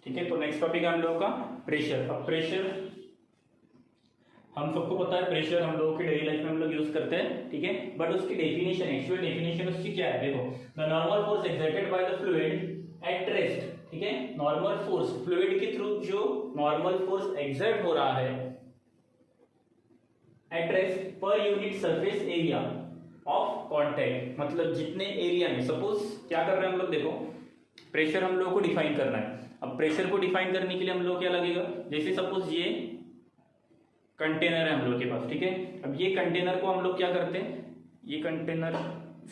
ठीक है, तो नेक्स्ट टॉपिक है हम लोगों का प्रेशर। अब प्रेशर हम सबको पता है, प्रेशर हम लोगों की डेली लाइफ में हम लोग यूज करते हैं, ठीक है। बट उसकी डेफिनेशन, एक्चुअल डेफिनेशन उसकी क्या है, देखो, the normal force exerted by the fluid at rest, ठीक है। नॉर्मल फोर्स, फ्लूइड के थ्रू जो नॉर्मल फोर्स एक्सर्ट हो रहा है eight rest per unit surface area of contact, मतलब जितने एरिया में, सपोज क्या कर रहे हैं हम लोग, देखो प्रेशर हम लोगों को डिफाइन करना है। अब प्रेशर को डिफाइन करने के लिए हम लोग क्या लगेगा, जैसे सपोज ये कंटेनर है हम लोग के पास, ठीक है। अब ये कंटेनर को हम लोग क्या करते हैं, ये कंटेनर,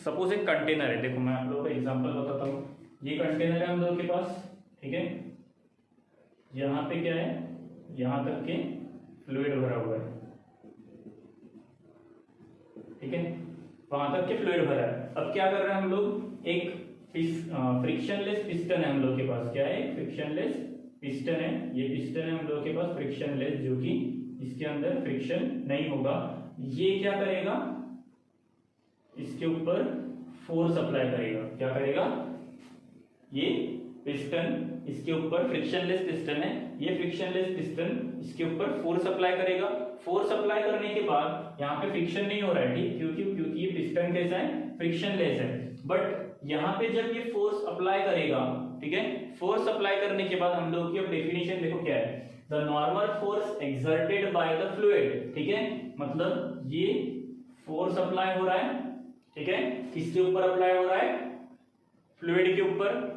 सपोज एक कंटेनर है, देखो मैं आप लोगों को एग्जांपल बताता हूँ। ये कंटेनर है हम लोग के पास, ठीक है। यहाँ पे क्या है, यहाँ तक के फ्लूइड भरा हुआ है, ठीक है, वहां तक के फ्लूइड भरा है। अब क्या कर रहे हैं हम लोग, एक फ्रिक्शनलेस पिस्टन है हम लोग के पास, क्या है, फ्रिक्शनलेस पिस्टन है। ये पिस्टन है हम लोग के पास फ्रिक्शनलेस, जो कि इसके अंदर फ्रिक्शन नहीं होगा। ये क्या करेगा, इसके ऊपर फोर्स अप्लाई करेगा, क्या करेगा, ये पिस्टन इसके ऊपर, फ्रिक्शनलेस पिस्टन है, ये फ्रिक्शनलेस पिस्टन इसके ऊपर फोर्स अप्लाई करेगा। फोर्स अप्लाई करने के बाद यहाँ पे फ्रिक्शन नहीं हो रहा है, ठीक, क्योंकि ये पिस्टन कैसा है, फ्रिक्शनलेस है। बट यहाँ पे जब ये फोर्स अप्लाई करेगा, ठीक है, फोर्स अप्लाई करने के बाद हम लोग की अब डेफिनेशन देखो क्या है, the normal force exerted by the fluid, ठीक है, मतलब ये फोर्स अप्लाई हो रहा है, ठीक है, किसके ऊपर अप्लाई हो रहा है, फ्लूइड के ऊपर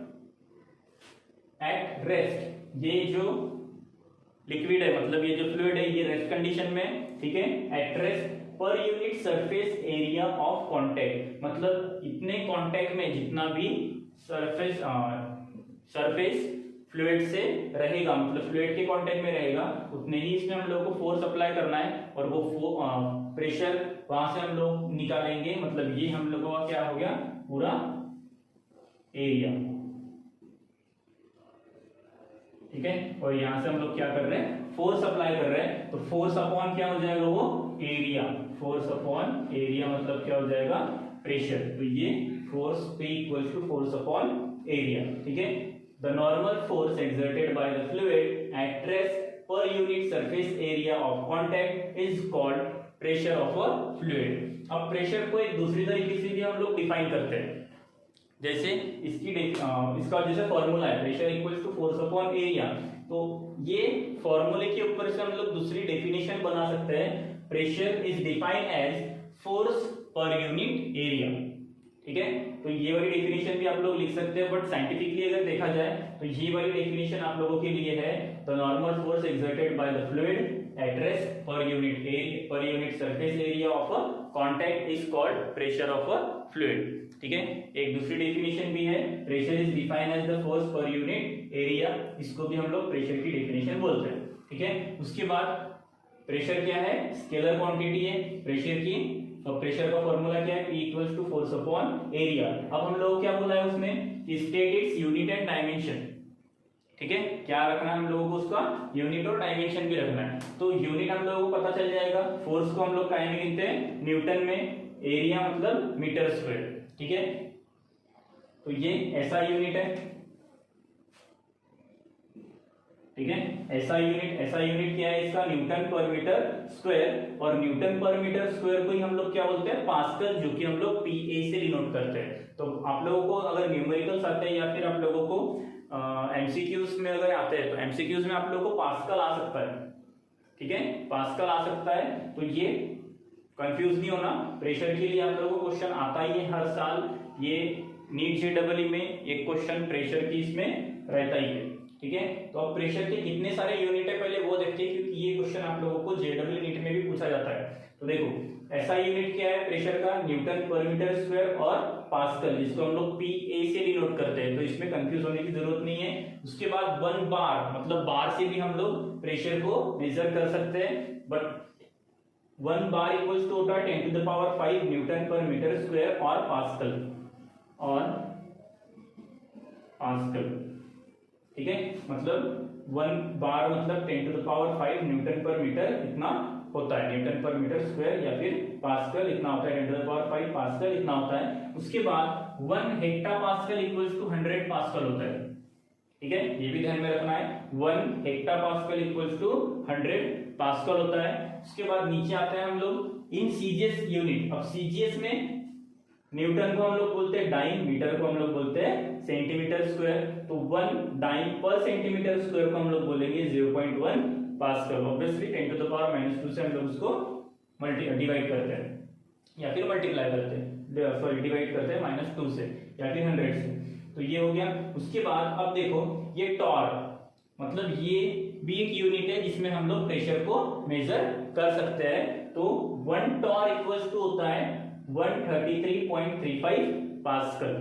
एट रेस्ट। ये जो लिक्विड है, मतलब ये जो फ्लूइड है, ये रेस्ट कंडीशन में, ठीक है, eight rest per unit surface area of contact, मतलब इतने कांटेक्ट में जितना भी सरफेस फ्लूइड से रहेगा, मतलब फ्लूइड के कांटेक्ट में रहेगा, उतने ही इसमें हम लोग को फोर्स अप्लाई करना है। और वो प्रेशर वहां से हम लोग निकालेंगे, मतलब ये हम लोगों का क्या हो गया, पूरा एरिया, ठीक है। और यहां से हम लोग क्या कर रहे हैं, फोर्स अप्लाई कर रहे हैं, तो फोर्स अपॉन क्या हो जाएगा, वो एरिया, फोर्स अपॉन एरिया मतलब क्या हो जाएगा, प्रेशर। तो ये force P equals to force upon area, ठीक है। The normal force exerted by the fluid at rest per unit surface area of contact is called pressure of a fluid. अब pressure को एक दूसरी तरीके से भी हम लोग डिफाइन करते हैं, जैसे इसका जैसे फॉर्मूला है, pressure equals to force upon area, तो ये फॉर्मूले के ऊपर से हम लोग दूसरी डेफिनेशन बना सकते हैं। Pressure is defined as force per unit area, ठीक है। तो ये वाली डेफिनेशन भी आप लोग लिख सकते हैं, बट साइंटिफिकली अगर देखा जाए तो ये वाली डेफिनेशन आप लोगों के लिए है, the normal force exerted by the fluid at rest per unit surface area of a contact is called pressure of a fluid, ठीक है। एक दूसरी डेफिनेशन भी है, pressure is defined as the force per unit area, इसको भी हम लोग प्रेशर की डेफिनेशन बोलते हैं, ठीक है। उसके बाद प्रेशर क्या है, स्केलर क्वांटिटी है प्रेशर की, और प्रेशर का फॉर्मूला क्या है, P equals to force upon area. अब हम लोग क्या बोला है उसमें, state its unit and dimension, ठीक है, क्या रखना है हम लोगों को, उसका यूनिट और डायमेंशन भी रखना है। तो यूनिट हम लोगों को पता चल जाएगा, फोर्स को हम लोग काहे में गिनते हैं, न्यूटन में, एरिया मतलब मीटर स्क्वायर, ठीक है। तो ये ऐसा यूनिट है, ठीक है, ऐसा यूनिट क्या है इसका, न्यूटन पर मीटर स्क्वायर, और न्यूटन पर मीटर स्क्वायर को ही हम लोग क्या बोलते हैं, पास्कल, जो कि हम लोग PA से डिनोट करते हैं। तो आप लोगों को अगर न्यूमेरिकल्स आते हैं या फिर आप लोगों को MCQs में अगर आते हैं, तो MCQs में आप लोगों को पास्कल आ सकता है, ठीक है, पास्कल आ सकता है। तो ये कंफ्यूज नहीं होना, प्रेशर के लिए आप लोगों को क्वेश्चन आता ही है हर साल, ये नीट JEE में एक क्वेश्चन प्रेशर की इसमें रहता ही है, ठीक है। तो अब प्रेशर के कितने सारे यूनिट है पहले वो देखते हैं, क्योंकि ये क्वेश्चन आप लोगों को JEE नीट में भी पूछा जाता है। तो देखो ऐसा यूनिट क्या है प्रेशर का, न्यूटन पर मीटर स्क्वायर और पास्कल, जिसको हम लोग PA से डिनोट करते हैं, तो इसमें कंफ्यूज होने की जरूरत नहीं है। उसके बाद 1 बार, मतलब बार से भी हम लोग प्रेशर को मेजर कर सकते हैं, बट 1 बार इक्वल्स टू होता है 10 to the power 5 newton per metre square और पास्कल, ठीक है, मतलब 1 बार मतलब 10 to the power 5 newton per metre इतना होता है, न्यूटन पर मीटर स्क्वायर, या फिर पास्कल इतना होता है, 10 टू द पावर 5 पास्कल इतना होता है। उसके बाद 1 hecto pascal equals to 100 pascal होता है, ठीक है, ये भी ध्यान में रखना है। 1 hecto pascal equals to 100 pascal होता है। उसके बाद नीचे आते हैं हम लोग इन सीजीएस यूनिट। अब सीजीएस में न्यूटन को हम लोग बोलते हैं डाइन, मीटर को हम लोग बोलते हैं सेंटीमीटर स्क्वायर। तो 1 डाइन पर सेंटीमीटर स्क्वायर को हम लोग बोलेंगे 0.1 pascal. Obviously 10 to the power -2 से हम लोग उसको डिवाइड करते हैं या फिर मल्टीप्लाई करते हैं, सॉरी डिवाइड करते हैं -2 से या फिर 100 से। तो ये हो गया। उसके बाद अब देखो ये टॉर्क, मतलब ये भी एक यूनिट है जिसमें हम लोग प्रेशर को मेजर कर सकते हैं। तो 1 टॉर्क इक्वल्स टू होता है 133.35 पास्कल।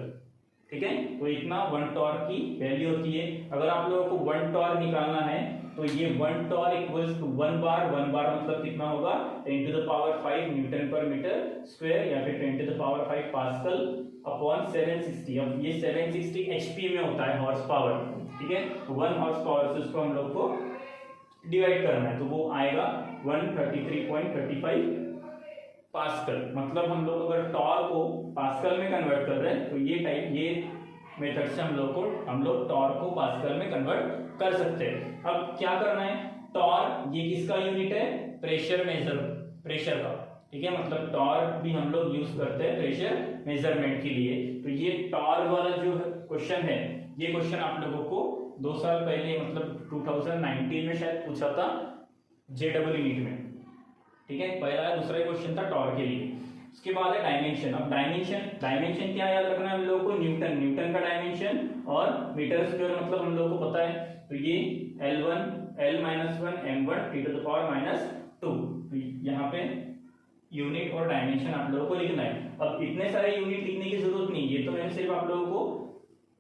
ठीक है, तो इतना 1 टॉर्क की वैल्यू होती है। अगर आप लोगों को 1 टॉर्क निकालना है तो ये 1 टॉर्क इक्वल्स टू 1 बार मतलब कितना होगा 10 to the power 5 newton per metre square या फिर 10 to the power 5 pascal upon 760। अब ये 760 एचपी में होता है, हॉर्स पावर। ठीक है, 1 हॉर्स पावर से उसको हम लोग को डिवाइड करना है तो वो आएगा 133.35 पास्कल। मतलब हम लोग अगर टॉर्क को पास्कल में कन्वर्ट कर रहे हैं तो ये मेथड से हम लोग टॉर्क को पास्कल में कन्वर्ट कर सकते हैं। अब क्या करना है, टॉर्क ये किसका यूनिट है, प्रेशर का। ठीक है, मतलब टॉर्क भी हम लोग यूज करते हैं प्रेशर मेजरमेंट के लिए। तो ये टॉर्क वाला जो क्वेश्चन है, ये क्वेश्चन आप लोगों को 2 साल पहले मतलब 2019 में शायद पूछा था जेडब्ल्यू नीट में। ठीक है, पहला दूसरा क्वेश्चन था टॉर्क के लिए। उसके बाद है डायमेंशन। अब डायमेंशन क्या याद रखना है हम लोगों को, न्यूटन का डायमेंशन और मीटर स्क्वायर मतलब हम लोगों को पता है। तो ये L1 L-1 m1 t to the power -2। यहाँ पे यूनिट और डायमेंशन आप लोगों को लिखना है। अब इतने सारे यूनिट लिखने की जरूरत नहीं, ये तो मैंने सिर्फ आप लोगों को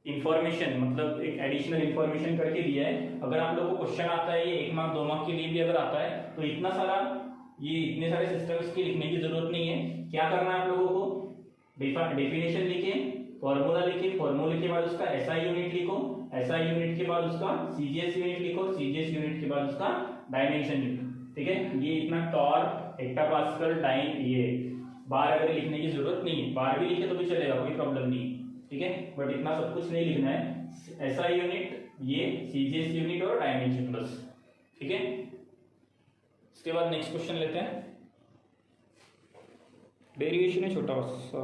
इंफॉर्मेशन मतलब एक एडिशनल इंफॉर्मेशन करके दिया है। अगर आप लोगों को क्वेश्चन आता है, ये 1 मार्क 2 मार्क के लिए भी अगर आता है तो इतने सारे सिस्टम्स की लिखने की जरूरत नहीं है। क्या करना है आप लोगों को, डेफिनेशन लिखे, फॉर्मूला लिखे, फॉर्मूले के बाद उसका एसआई यूनिट लिखो, एसआई यूनिट के बाद उसका सीजीएस यूनिट लिखो, सीजीएस यूनिट के बाद उसका डायमेंशन लिखो। ठीक है, ये इतना टॉर्क, हेक्टापास्कल, डाइन, ये बार अगर लिखने की जरूरत नहीं है, बार भी लिखे तो भी चलेगा, कोई प्रॉब्लम नहीं। ठीक है, बट इतना सब कुछ नहीं लिखना है। एसआई यूनिट, ये सीजीएस यूनिट और डायमेंशन बस। ठीक है, इसके बाद नेक्स्ट क्वेश्चन लेते हैं। डेरिवेशन है छोटा सा।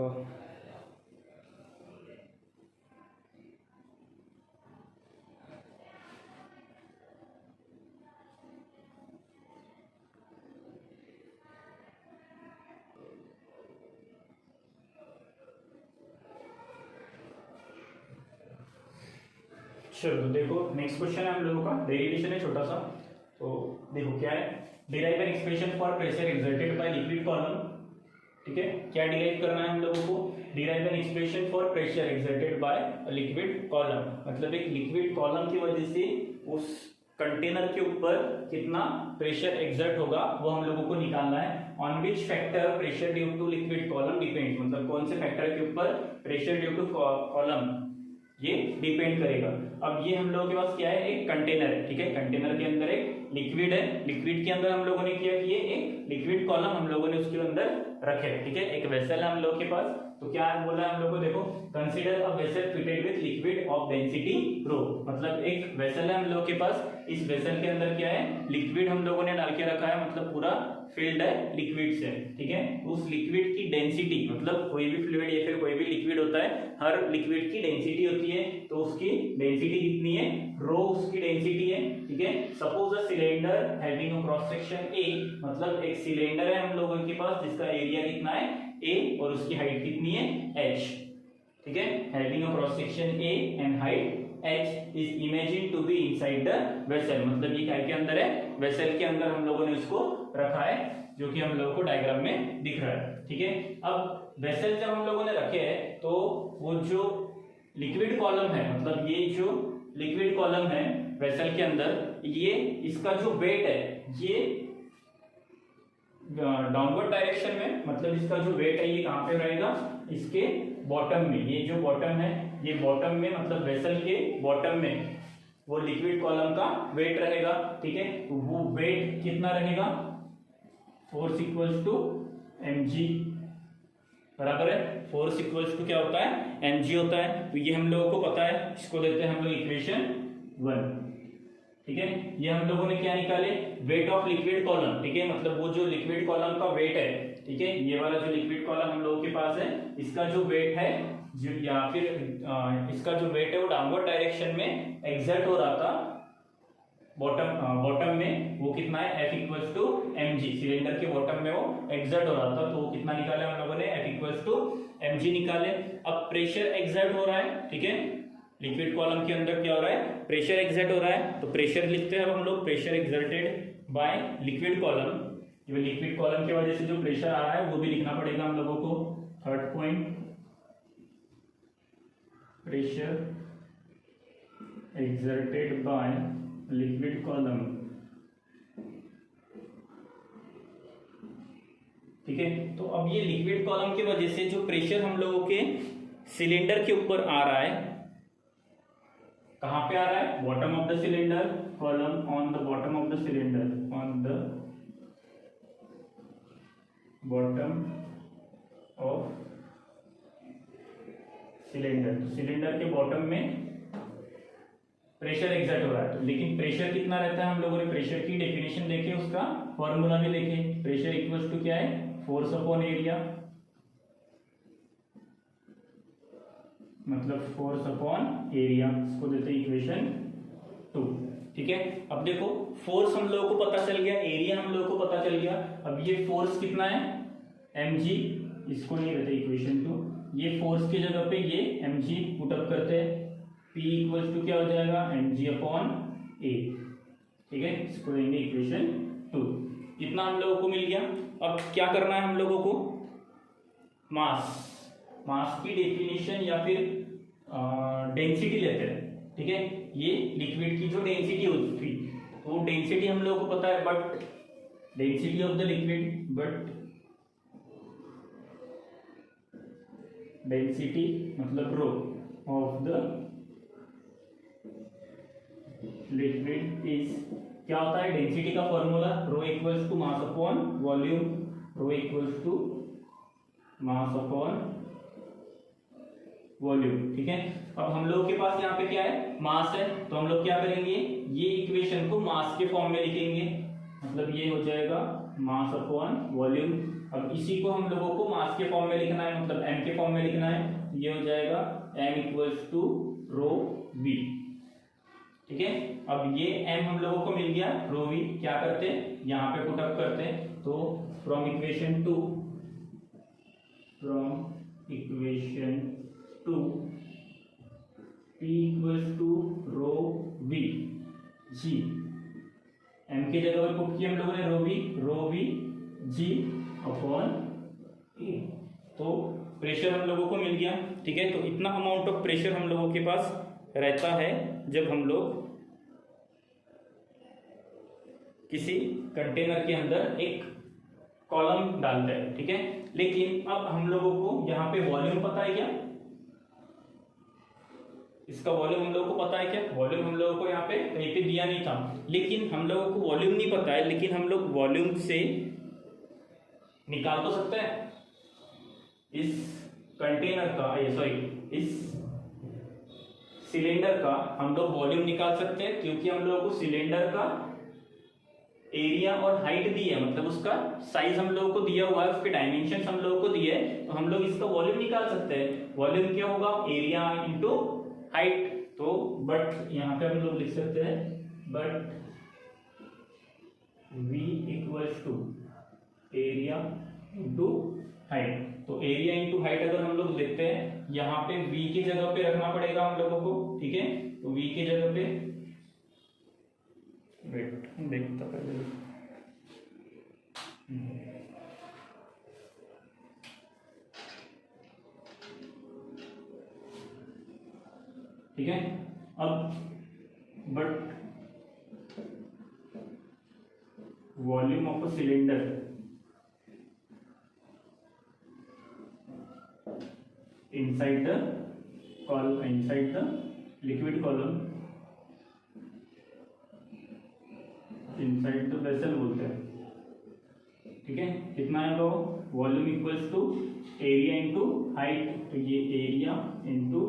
चलो देखो नेक्स्ट क्वेश्चन है हम लोगों का, डेरिवेशन है छोटा सा। तो देखो क्या है, derive an expression for pressure exerted by liquid column. ठीक है, क्या डिराइव करना है हम लोगों को, derive an expression for pressure exerted by liquid column. मतलब एक लिक्विड कॉलम की वजह से उस कंटेनर के ऊपर कितना प्रेशर एक्सर्ट होगा वो हम लोगों को निकालना है। On which factor pressure due to liquid column depends, मतलब कौन से फैक्टर के ऊपर प्रेशर ड्यू टू कॉलम ये डिपेंड करेगा। अब ये हम लोगों के पास क्या है, एक कंटेनर है। ठीक है, कंटेनर के अंदर एक लिक्विड है, लिक्विड के अंदर हम लोगों ने क्या किया, एक लिक्विड कॉलम हम लोगों ने उसके अंदर रखे। ठीक है, एक वेसल है हम लोग के पास। तो क्या बोला है हम लोग को, देखो consider a vessel fitted with liquid of density रो। मतलब एक वेसल है हम लोग के पास, इस वेसल के अंदर क्या है, लिक्विड हम लोगों ने डाल के रखा है, मतलब पूरा फिल्ड है लिक्विड से। ठीक है, उस लिक्विड की डेंसिटी, मतलब कोई भी फ्लूइड या फिर कोई भी लिक्विड होता है, हर लिक्विड की डेंसिटी होती है। तो उसकी डेंसिटी कितनी है, रो उसकी डेंसिटी है। ठीक है, suppose a cylinder having a cross section ए, मतलब एक सिलेंडर है हम लोगों के पास जिसका एरिया कितना है ए और उसकी हाइट कितनी है h। ठीक है, having a cross section A and height h is imagine to be inside the vessel. मतलब ये क्या के अंदर है, वेसल के अंदर हम लोगों ने उसको रखा है, जो कि हम लोगों को डायग्राम में दिख रहा है। ठीक है, अब वेसल जब हम लोगों ने रखे हैं तो वो जो लिक्विड कॉलम है, मतलब ये जो लिक्विड कॉलम है वेसल के अंदर, ये इसका जो वेट है ये डाउनवर्ड डायरेक्शन में, मतलब इसका जो वेट है ये कहां पे रहेगा, इसके बॉटम में। ये जो बॉटम है, ये बॉटम में मतलब वेसल के बॉटम में वो लिक्विड कॉलम का वेट रहेगा। ठीक है, तो वो वेट कितना रहेगा, फोर्स इक्वल्स टू mg बराबर है। फोर्स इक्वल्स टू क्या होता है, mg होता है। तो ये हम लोगों को पता है, इसको लेते हैं हम लोग इक्वेशन 1। ठीक है, ये हम लोगों ने क्या निकाले, वेट ऑफ लिक्विड कॉलम। ठीक है, मतलब वो जो लिक्विड कॉलम का वेट है, ठीक है, ये वाला जो लिक्विड कॉलम हम लोगों के पास है, इसका जो वेट है या फिर इसका जो वेट है वो डाउनवर्ड डायरेक्शन में एग्जर्ट हो रहा था बॉटम में, वो कितना है, F equals to mg। Cylinder के बॉटम में वो एग्जर्ट हो रहा था, तो वो कितना निकाले हम लोगों ने, F इक्वल्स टू mg निकाले। अब प्रेशर एग्जर्ट हो रहा है, ठीक है, लिक्विड कॉलम के अंदर क्या हो रहा है, प्रेशर एग्जर्ट हो रहा है, तो प्रेशर लिखते हैं अब हम लोग, pressure exerted by liquid column. ये लिक्विड कॉलम की वजह से जो प्रेशर आ रहा है वो भी लिखना पड़ेगा हम लोगों को। Third point, pressure exerted by liquid column। ठीक है, तो अब ये लिक्विड कॉलम की वजह से जो प्रेशर हम लोगों के सिलेंडर के ऊपर आ रहा है, कहां पे आ रहा है, bottom of the cylinder, column on the bottom of the cylinder, on the bottom of cylinder. तो सिलेंडर के बॉटम में प्रेशर एग्जर्ट हो रहा है, लेकिन प्रेशर कितना रहता है, हम लोगों ने प्रेशर की डेफिनेशन देखे, उसका फॉर्मूला भी देखे। प्रेशर इक्वल्स टू क्या है, फोर्स अपॉन एरिया, मतलब फोर्स अपॉन एरिया, इसको देते हैं इक्वेशन 2। ठीक है, अब देखो फोर्स हम लोगों को पता चल गया, एरिया हम लोगों को पता चल गया। अब ये फोर्स कितना है, mg, इसको नहीं देते इक्वेशन 2, ये फोर्स की जगह पे ये mg पुटअप करते हैं, P इक्वल्स टू क्या हो जाएगा, mg अपॉन a। ठीक है, इसको देंगे इक्वेशन 2। इतना हम लोगों को मिल गया। अब क्या करना है हम लोगों को, मास की डेफिनेशन या फिर डेंसिटी लेते हैं। ठीक है, ये लिक्विड की जो डेंसिटी होती थी, तो वो डेंसिटी हम लोगों को पता है, but density of the liquid, but density मतलब rho of the liquid is, क्या होता है डेंसिटी का formula, rho equals to mass upon volume, rho equals to mass upon volume. ठीक है, अब हम लोग के पास यहाँ पे क्या है, मास है, तो हम लोग क्या करेंगे, ये इक्वेशन को मास के फॉर्म में लिखेंगे, मतलब ये हो जाएगा मास अपॉन वॉल्यूम। अब इसी को हम लोगों को मास के फॉर्म में लिखना है, मतलब m के फॉर्म में लिखना है, ये हो जाएगा m equals to rho v। ठीक है, अब ये m हम लोगों को मिल गया, रो v, क्या करते हैं यहाँ पे पुट अप करते हैं, तो from equation 2 P equals to rho v g, m की जगह पर पुट किया हम लोगों ने रो v g अपॉन a, तो प्रेशर हम लोगों को मिल गया। ठीक है, तो इतना अमाउंट ऑफ प्रेशर हम लोगों के पास रहता है जब हम लोग किसी कंटेनर के अंदर एक कॉलम डालते हैं। ठीक है, लेकिन अब हम लोगों को यहाँ पे वॉल्यूम पता है क्या, इसका वॉल्यूम हम लोगों को पता है क्या, वॉल्यूम हम लोगों को यहाँ पे कहीं पे दिया नहीं था, लेकिन हम लोगों को वॉल्यूम नहीं पता है, लेकिन हम लोग वॉल्यूम से निकाल तो सकते हैं इस कंटेनर का, इस सिलेंडर का हम लोग वॉल्यूम निकाल सकते हैं, क्योंकि हम लोगों को सिलेंडर का एरिया और हाइट दी है, मतलब उसका साइज हम लोगों को दिया हुआ है, उसके डायमेंशन हम लोगों को दिए है, तो हम लोग इसका वॉल्यूम निकाल सकते हैं। वॉल्यूम क्या होगा, एरिया इंटू हाइट। तो बट यहाँ पे हम लोग लिख सकते हैं, but V equals to area into height. तो एरिया इंटू हाइट अगर हम लोग देखते हैं, यहाँ पे V की जगह पे रखना पड़ेगा हम लोगों को। ठीक है, तो V की जगह पे, वेट देखता पहले, ठीक है, अब but volume of a cylinder inside the liquid column, inside the vessel बोलते हैं। ठीक है, कितना है तो volume equals to area into height, तो ये एरिया इंटू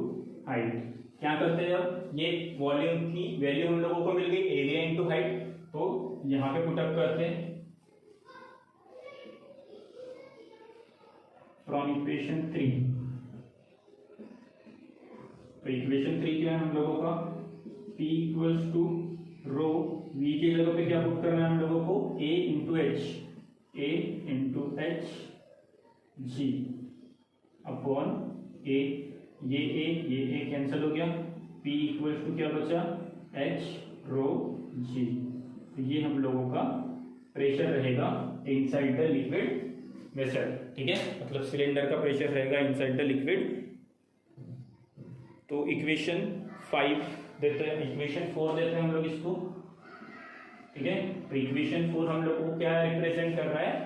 हाइट, क्या करते हैं, अब ये वॉल्यूम की वैल्यू हम लोगों को मिल गई एरिया इंटू हाइट, तो यहां पे पुटअप करते हैं फ्रॉम इक्वेशन 3। तो इक्वेशन 3 क्या है हम लोगों का, P equals to rho, V की जगह पे क्या पुट करना है हम लोगों को, A into H G upon A, ये A कैंसिल हो गया, P इक्वल्स टू क्या बचा, H रो जी। तो ये हम लोगों का प्रेशर रहेगा इनसाइड द लिक्विड वेसल, ठीक है, मतलब सिलेंडर का प्रेशर रहेगा इनसाइड द लिक्विड। तो इक्वेशन 5 देते हैं, इक्वेशन 4 देते हैं हम लोग इसको, ठीक है। तो इक्वेशन 4 हम लोग को क्या रिप्रेजेंट कर रहा है,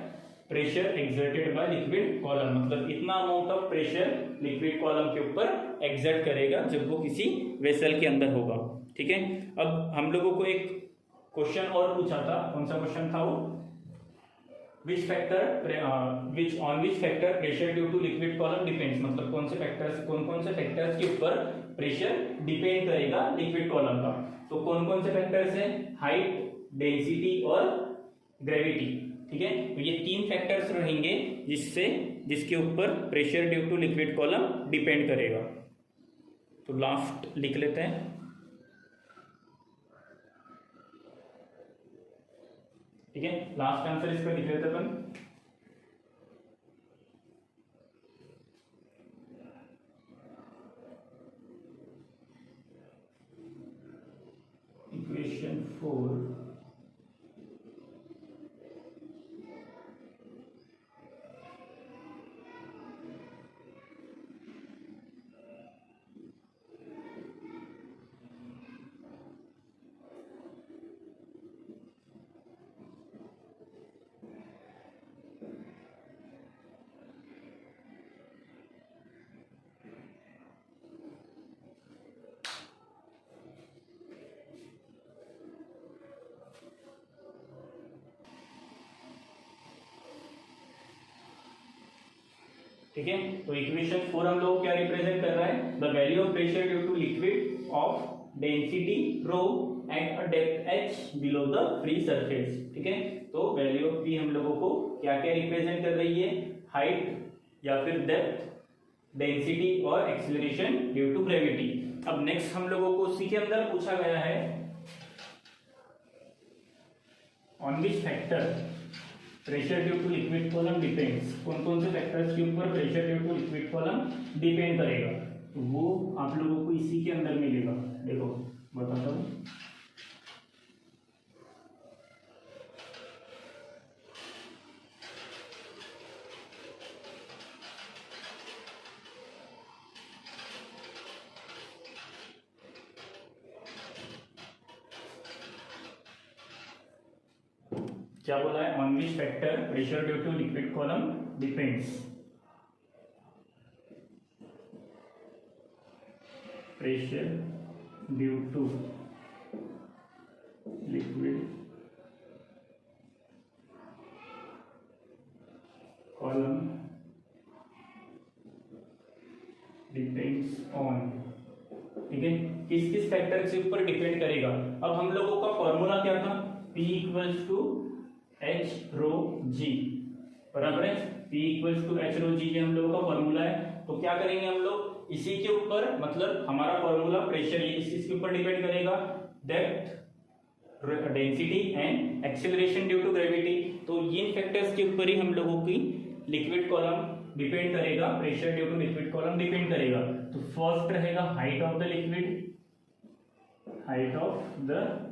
pressure exerted by liquid column, मतलब इतना amount of pressure liquid column के ऊपर एक्सर्ट करेगा जब वो किसी वेसल के अंदर होगा, ठीक है। अब हम लोगों को एक क्वेश्चन और पूछा था, कौन सा क्वेश्चन था वो, which factor on which factor pressure due to liquid column depends, मतलब कौन से फैक्टर्स के ऊपर प्रेशर डिपेंड करेगा लिक्विड कॉलम का। तो कौन कौन से फैक्टर्स हैं, हाइट, डेंसिटी और ग्रेविटी, ठीक है। तो ये 3 फैक्टर्स रहेंगे जिसके ऊपर pressure due to liquid column depend करेगा। तो लास्ट लिख लेते हैं, ठीक है, लास्ट आंसर इसका लिख लेते अपन, इक्वेशन 4 ठीक है। तो इक्वेशन 4 हम लोग क्या रिप्रेजेंट कर रहा है, the value of pressure due to liquid of density rho at a depth h below the free surface, ठीक है। तो वैल्यू ऑफ P हम लोगों को क्या क्या रिप्रेजेंट कर रही है, हाइट या फिर डेप्थ, डेंसिटी और एक्सीलरेशन ड्यू टू ग्रेविटी। अब नेक्स्ट हम लोगों को उसी के अंदर पूछा गया है, on which factor pressure due to liquid column depends, कौन कौन से फैक्टर्स के ऊपर pressure due to liquid column depend करेगा। तो वो आप लोगों को इसी के अंदर मिलेगा, देखो बताता हूँ। क्या बोला है, on which factor pressure due to liquid column depends, pressure due to liquid column depends on, ठीक है, किस किस फैक्टर के ऊपर डिपेंड करेगा। अब हम लोगों का फॉर्मूला क्या था, P equals to H rho G, बराबर है, P equals to H rho G ये हम लोगों का फॉर्मूला है। तो क्या करेंगे हम लोग, इसी के ऊपर, मतलब हमारा फॉर्मूला प्रेशर ये इसके ऊपर डिपेंड करेगा, depth, density and acceleration due to gravity. तो इन फैक्टर्स के ऊपर ही हम लोगों की लिक्विड कॉलम डिपेंड करेगा, pressure due to liquid column depend करेगा। तो फर्स्ट रहेगा height of the liquid, height of the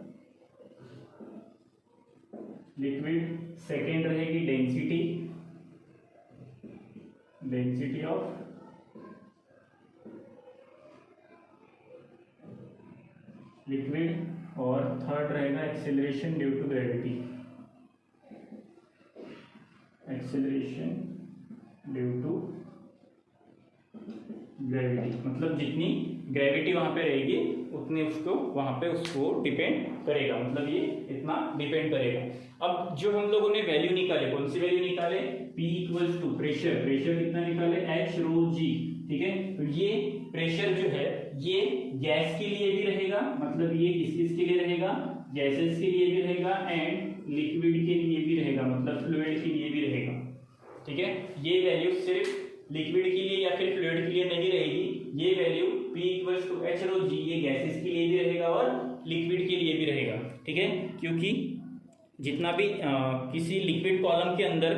liquid, second रहेगी डेंसिटी, डेंसिटी ऑफ लिक्विड, और थर्ड रहेगा acceleration due to gravity, acceleration due to gravity, मतलब जितनी gravity वहां पे रहेगी उतनी उसको डिपेंड करेगा, मतलब ये इतना डिपेंड करेगा। अब जो हम लोगों ने वैल्यू निकाले, कौन सी वैल्यू निकाले, P इक्वल्स टू प्रेशर कितना निकाले, H रो G, ठीक है। तो ये प्रेशर जो है ये गैस के लिए भी रहेगा, मतलब ये किस के लिए रहेगा, गैसेस के लिए भी रहेगा एंड लिक्विड के लिए भी रहेगा, मतलब फ्लूइड के लिए भी रहेगा। ठीक है, ये वैल्यू सिर्फ लिक्विड के लिए या फिर फ्लूइड के लिए नहीं रहेगी, ये वैल्यू P = H/ρg ये गैसेस के लिए भी रहेगा और लिक्विड के लिए भी रहेगा। ठीक है, क्योंकि जितना भी किसी लिक्विड कॉलम के अंदर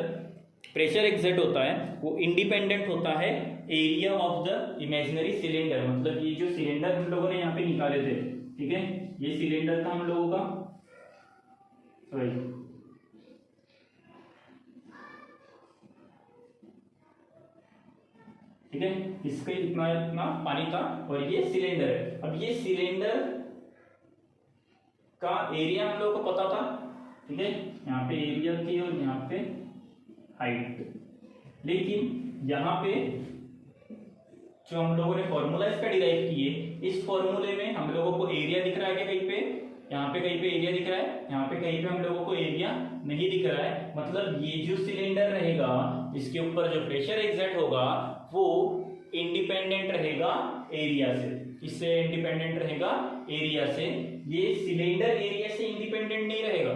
प्रेशर एग्जर्ट होता है वो इंडिपेंडेंट होता है area of the imaginary cylinder, मतलब ये जो सिलेंडर हम लोगों ने यहाँ पे निकाले थे, ठीक है, ये सिलेंडर था हम लोगों का, सॉरी ठीक है, इसके इतना इतना पानी था और ये सिलेंडर है। अब ये सिलेंडर का एरिया हम लोगों को पता था, ठीक है, यहाँ पे एरिया थी और यहाँ पे हाइट, लेकिन यहाँ पे जो हम लोगों ने फॉर्मूला इसका डिराइव किए, इस फॉर्मूले में हम लोगों को एरिया दिख रहा है क्या कहीं पे, यहाँ पे कहीं पे एरिया दिख रहा है, यहाँ पे कहीं पे हम लोगों को एरिया नहीं दिख रहा है, मतलब ये जो सिलेंडर रहेगा इसके ऊपर जो प्रेशर एग्जर्ट होगा वो इंडिपेंडेंट रहेगा एरिया से। किससे इंडिपेंडेंट रहेगा, एरिया से। ये सिलेंडर एरिया से इंडिपेंडेंट नहीं रहेगा,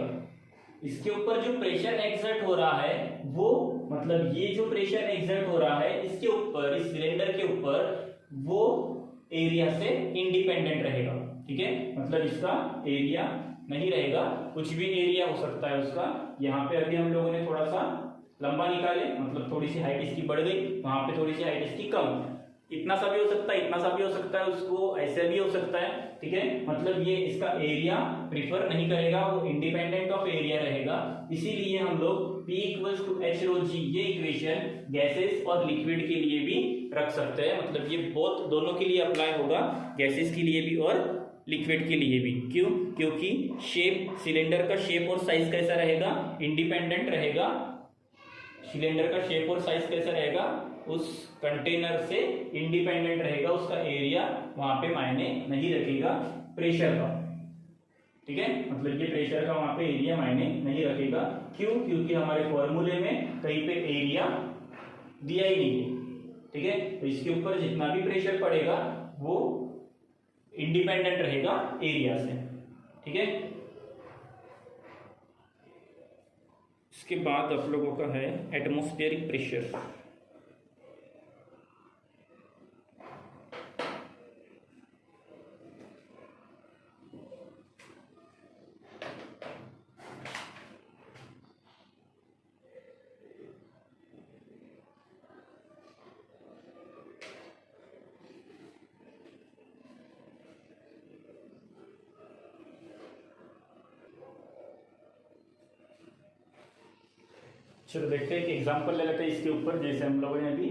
इसके ऊपर जो प्रेशर एक्सर्ट हो रहा है वो, मतलब ये जो प्रेशर एक्सर्ट हो रहा है इसके ऊपर, इस सिलेंडर के ऊपर, वो एरिया से इंडिपेंडेंट रहेगा। ठीक है, मतलब इसका एरिया नहीं रहेगा, कुछ भी एरिया हो सकता है उसका। यहाँ पे अभी हम लोगों ने थोड़ा सा लंबा निकाले, मतलब थोड़ी सी हाइट इसकी बढ़ गई, वहां पे थोड़ी सी हाइट इसकी कम, इतना सा भी हो सकता है, इतना सा भी हो सकता है, उसको ऐसे भी हो सकता है। ठीक है, मतलब ये इसका एरिया प्रीफर नहीं करेगा, वो इंडिपेंडेंट ऑफ एरिया रहेगा। इसीलिए हम लोग P = H/ρg ये इक्वेशन गैसेस और लिक्विड के लिए भी रख सकते हैं, मतलब ये बोथ दोनों के लिए अप्लाई होगा, गैसेस के लिए भी और लिक्विड के लिए भी। क्यों, क्योंकि शेप, सिलेंडर का शेप और साइज कैसा रहेगा, इंडिपेंडेंट रहेगा। सिलेंडर का शेप और साइज कैसा रहेगा, उस कंटेनर से इंडिपेंडेंट रहेगा, उसका एरिया वहां पे मायने नहीं रखेगा प्रेशर का। ठीक है, मतलब ये प्रेशर का वहां पे एरिया मायने नहीं रखेगा। क्यों, क्योंकि हमारे फॉर्मूले में कहीं पे एरिया दिया ही नहीं है। ठीक है, तो इसके ऊपर जितना भी प्रेशर पड़ेगा वो इंडिपेंडेंट रहेगा एरिया से। ठीक है, इसके बाद आप लोगों का है एटमॉस्फेरिक प्रेशर। चलो देखते हैं कि एग्जांपल ले लेते हैं इसके ऊपर, जैसे हम लोगों ने अभी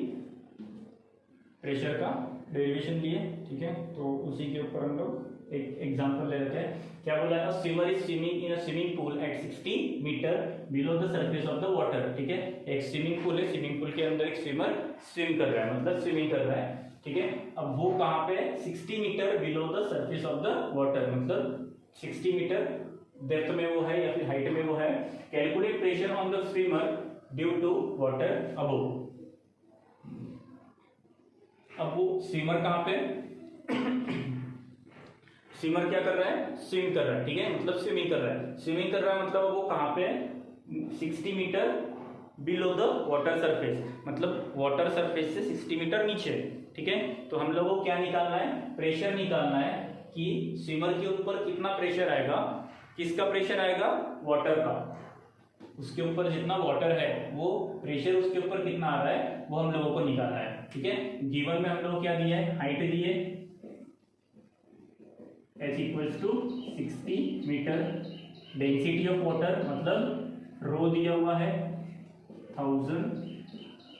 प्रेशर का डेरिवेशन लिए। ठीक है, तो उसी के ऊपर हम लोग एक एग्जांपल ले लेते हैं। क्या बोला है, swimmer is swimming in a swimming pool at 60 metre below the surface of the water. ठीक है, एक स्विमिंग पूल है, स्विमिंग पूल के अंदर एक स्विमर स्विम कर रहा है, मतलब स्विमिंग कर रहा है। ठीक है, अब वो कहाँ पे, 60 metre below the surface of the water, मतलब 60 मीटर डेप्थ में वो है या फिर हाइट में वो है। Calculate pressure on the swimmer due to water above. अब वो स्विमर कहां पे, स्विमर क्या कर रहा है, स्विम कर रहा है। ठीक है, मतलब स्विमिंग कर रहा है, स्विमिंग कर रहा है, मतलब वो कहां पे, 60 metre below the water surface, मतलब वाटर सरफेस से 60 मीटर नीचे। ठीक है, तो हम लोगों को क्या निकालना है, प्रेशर निकालना है कि स्विमर के ऊपर कितना प्रेशर आएगा, किसका प्रेशर आएगा, वाटर का। उसके ऊपर जितना वाटर है वो प्रेशर उसके ऊपर कितना आ रहा है वो हम लोगों को निकालना है। ठीक है, गिवन में हम लोग क्या दिया है, हाइट दी है h = 60 metre, density of water मतलब रो दिया हुआ है 1000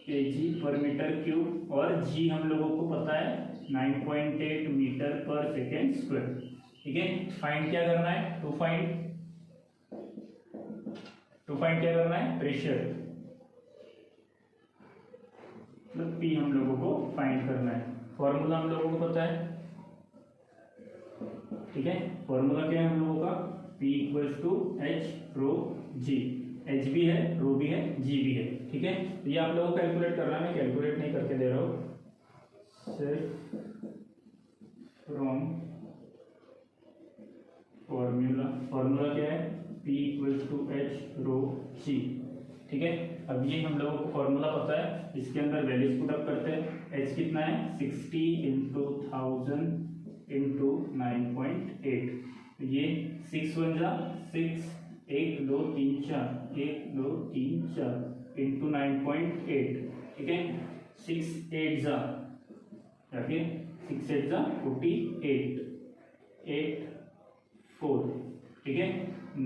kg/m3 और g हम लोगों को पता है 9.8 मीटर/सेकेंड स्क्वायर। ठीक है, फाइंड क्या करना है, टू फाइंड क्या करना है, प्रेशर, मतलब P हम लोगों को फाइंड करना है। फॉर्मूला हम लोगों को पता है। ठीक है, फॉर्मूला क्या है हम लोगों का, P = H/ρg, H भी है, रो भी है, G भी है। ठीक है, ये आप लोगों को कैलकुलेट करना है, मैं कैलकुलेट नहीं करके दे रहा हूँ, सिर्फ फ्रॉम फॉर्मूला क्या है, P इक्वल्स टू एच रो सी। ठीक है, अब ये हम लोगों को फॉर्मूला पता है, इसके अंदर वैल्यूज पुट अप करते हैं। एच कितना है 60 इंटू 1000 इंटू 9.8, तो ये 6 1 जा 6, 1 2 3 4 1 2 3 4 इंटू 9.8। ठीक है, 6 8 जा या फिर 6 8 जा 48 8 4। ठीक है,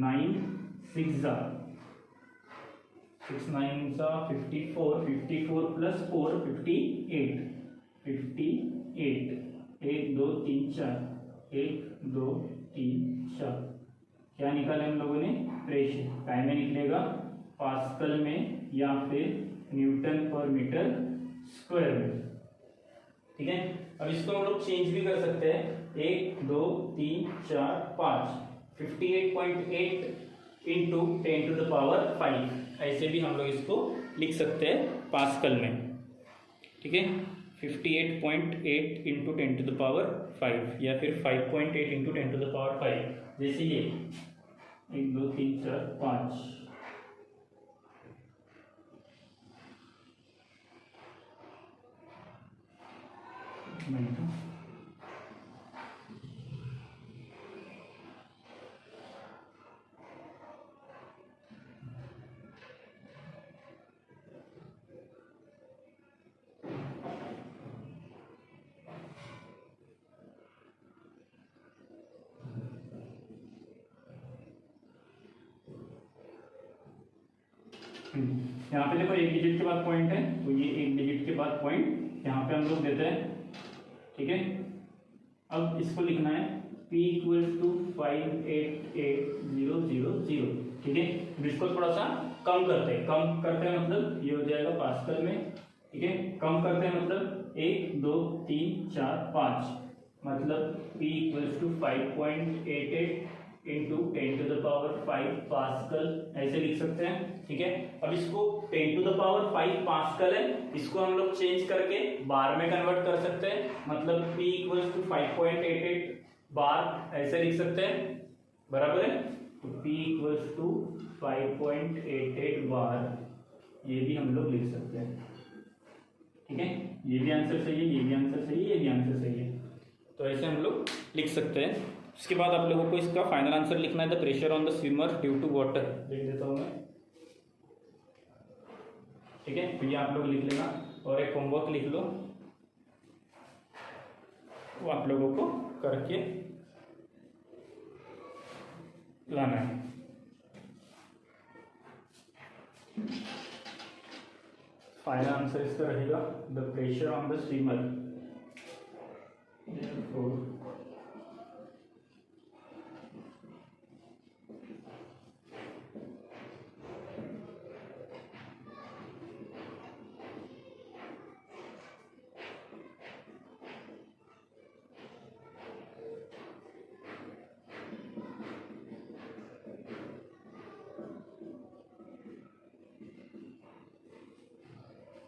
9 6 जा 6 9 जा 54 54 प्लस 4 58 58 1 2 3 4 1 2 3 4। क्या निकाला हम लोगों ने, प्रेशर। काय में निकलेगा, पास्कल में या फिर न्यूटन पर मीटर स्क्वायर में। ठीक है, अब इसको हम लोग चेंज भी कर सकते हैं, 1 2 3 4 5 58.8 इंटू 10 टू द पावर 5, ऐसे भी हम लोग इसको लिख सकते हैं पास्कल में। ठीक है, 58.8 इंटू 10 टू द पावर 5 या फिर 5.8 इंटू 10 टू द पावर 5, जैसे ये 1 2 3 4 5। यहाँ पे देखो एक डिजिट के बाद पॉइंट है, तो ये एक डिजिट के बाद पॉइंट यहाँ पे हम लोग देते हैं। ठीक है, अब इसको लिखना है P इक्वल टू 588,000। ठीक है, इसको थोड़ा सा कम करते हैं मतलब ये हो जाएगा पास्कल में। ठीक है, कम करते हैं मतलब 1 2 3 4 5, मतलब P equal to 5.88 into 10 to the power 5 pascal, ऐसे लिख सकते हैं। ठीक है, अब इसको 10 टू द पावर 5 पास्कल है, इसको हम लोग चेंज करके बार में कन्वर्ट कर सकते हैं, मतलब P इक्वल्स टू 5.88 बार, ऐसे लिख सकते हैं। बराबर है, तो P इक्वल्स टू 5.88 बार, ये भी हम लोग लिख सकते हैं। ठीक है, ये भी आंसर सही है, ये भी आंसर सही है, ये भी आंसर सही है, तो ऐसे हम लोग लिख सकते हैं। उसके बाद आप लोगों को इसका फाइनल आंसर लिखना है, the pressure on the swimmer due to water, लिख देता हूँ मैं। ठीक है, तो ये आप लोग लिख लेना और एक होमवर्क लिख लो, वो आप लोगों को करके लाना है। फाइनल आंसर इसका रहेगा the pressure on the swimmer.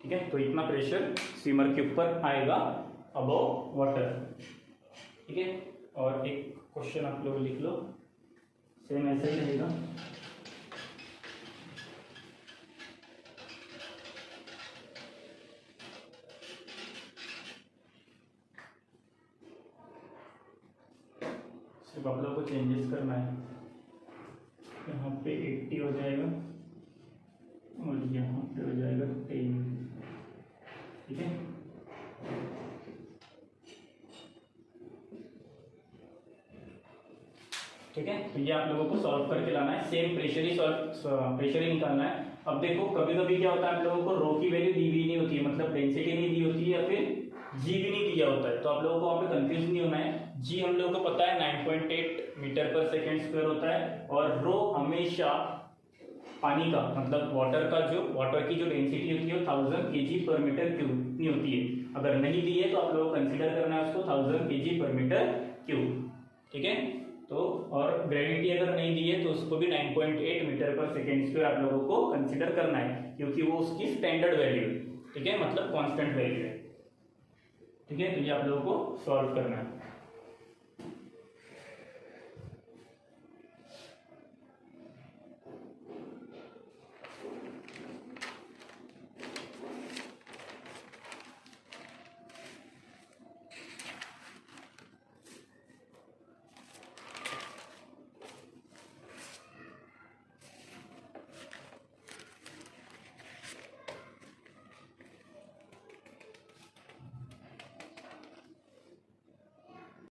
ठीक है, तो इतना प्रेशर स्विमर के ऊपर आएगा अबव वाटर। ठीक है, और एक क्वेश्चन आप लोग लिख लो, सेम ऐसे ही रहेगा। सिर्फ आप लोगों को चेंजेस करना है, यहाँ पे 80 हो जाएगा और यहाँ पे हो जाएगा 10। ठीक है, ठीक है, तो ये आप लोगों को सॉल्व करके लाना है, सेम प्रेशर ही निकालना है। अब देखो कभी कभी क्या होता है, आप लोगों को रो की वैल्यू दी भी नहीं होती है, मतलब डेंसिटी नहीं दी होती है या फिर जी भी नहीं दिया होता है, तो आप लोगों को वहाँ पे कंफ्यूज नहीं होना है। जी हम लोगों को पता है 9.8 मीटर पर सेकेंड स्क्वायर होता है, और रो हमेशा पानी का मतलब वाटर की जो डेंसिटी होती है 1000 kg पर मीटर क्यूब नहीं होती है। अगर नहीं दी है तो आप लोगों को कंसीडर करना है उसको 1000 kg पर मीटर क्यूब। ठीक है, तो और ग्रेविटी अगर नहीं दी है तो उसको भी 9.8 मीटर पर सेकेंड स्क्वायर आप लोगों को कंसीडर करना है, क्योंकि वो उसकी स्टैंडर्ड वैल्यू है। ठीक है, मतलब कांस्टेंट वैल्यू है। ठीक है, तो ये आप लोगों को सॉल्व करना है।